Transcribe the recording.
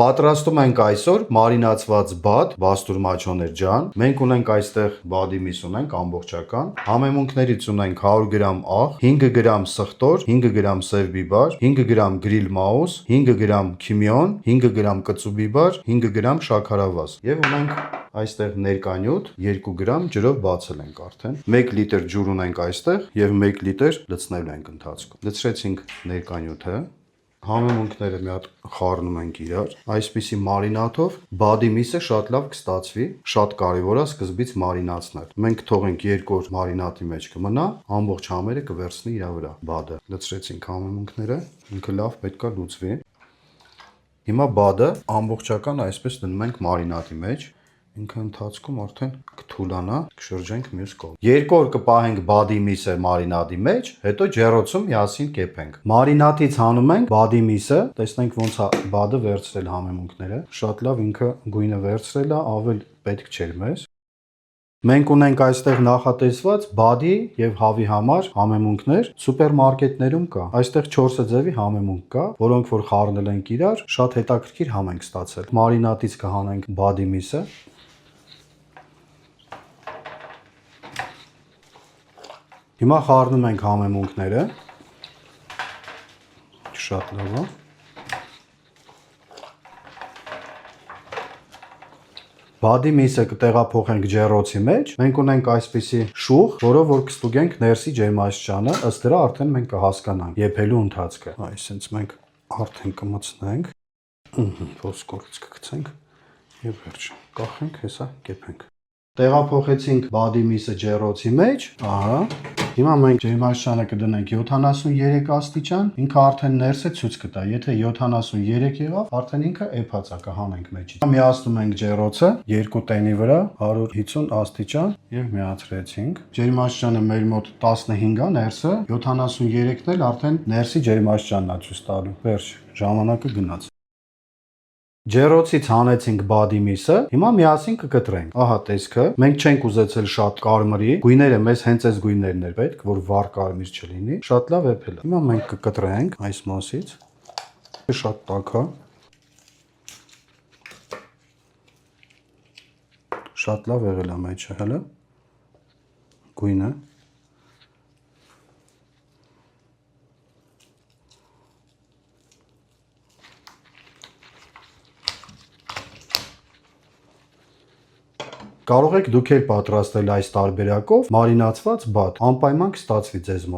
Պատրաստում ենք այսօր մարինացված բադ, բաստուրմաչոներ ջան։ Մենք ունենք այստեղ բադի միս ունենք ամբողջական։ Համեմունքներից ունենք 100 գրամ աղ, 5 գրամ սխտոր, 5 գրամ սև բիբար, 5 գրամ գրիլ մաուս, 5 գրամ քիմիոն, 5 գրամ կծու բիբար, 5 գրամ շաքարավազ։ Եվ ունենք այստեղ ներկանյութ 2 գրամ ջրով բացել ենք արդեն։ 1 լիտր ջուր ունենք այստեղ եւ 1 լիտր լցնել ենք ընթացքում։ Լցրեցինք ներկանյութը։ Համեմունքները մի հատ խառնում ենք իրար։ Այսպիսի մարինաթով բադի միսը շատ լավ կստացվի։ Շատ կարևոր է սկզբից մարինացնել։ Մենք թողենք 2 օր մարինատի մեջ կմնա, ամբողջ համերը կվերցնի իր վրա բադը։ Լցրեցինք համեմունքները, ինքը լավ պետքա լուծվի։ Հիմա բադը ամբողջական այսպես դնում ենք մարինատի մեջ։ Ինքը ընթացքում արդեն կթուլանա, կշրջենք մյուս կողմ։ 2 օր կպահենք բադի միսը մարինադի մեջ, հետո ջեռոցում միասին կեփենք։ Մարինատից հանում ենք բադի միսը, տեսնենք ոնց է բադը վերցրել համեմունքները։ Շատ լավ ինքը գույնը վերցրել է, ավել պետք չէր մեզ։ Մենք ունենք այստեղ նախատեսված բադի եւ հավի համար համեմունքներ, սուպերմարկետներում կա։ Այստեղ 4 ձևի համեմունք կա, որոնք որ խառնել ենք իրար, շատ հետաքրքիր համ ենք ստացել։ Մարինատից կհանենք բադի միսը։ Հիմա խառնում ենք համեմունքները։ Շատ լավ է։ Բադի միսը կտեղափոխենք ջեռոցի մեջ։ Մենք ունենք այսպիսի շուխ, որով որ կստուգենք ներսի ջերմաստիճանը, ըստ դրա արդեն մենք կհասկանանք եփելու ընթացքը։ Այսինքն մենք արդեն կմցնենք, ոսկորից կգցենք եւ վերջ։ Կախենք, հեսա կեփենք։ Տեղափոխեցինք բադի միսը ջեռոցի մեջ, ահա։ Հիմա մենք ջերմաստիճանը կդնենք 73 աստիճան, ինքը արդեն ներսը ցույց կտա, եթե 73 եղավ, արդեն ինքը էփած է, կհանենք մեջից։ Միացնում ենք ջեռոցը 2 տենի վրա 150 աստիճան եւ միացրեցինք։ Ջերմաստիճանը մեր մոտ 15 է ներսը, 73-ն էլ արդեն ներսի ջերմաստիճանն է ցույց տալու։ Վերջ, ժամանակը գնաց։ Ջեռոցից հանեցինք բադի միսը, հիմա միասին կկտրենք։ Ահա տեսքը, մենք չենք ուզեցել շատ կարմրի, գույները մեզ հենց այս գույներն էր պետք, որ վառ կարմիր չլինի, շատ լավ էփել է։ Հիմա մենք կկտրենք այս մասից, շատ տաք է։ Շատ լավ եղել է մեջը, հələ գույնը։ Կարող եք դուք էլ պատրաստել այս տարբերակով մարինացված բադ, անպայման կստացվի ձեզ մոտ։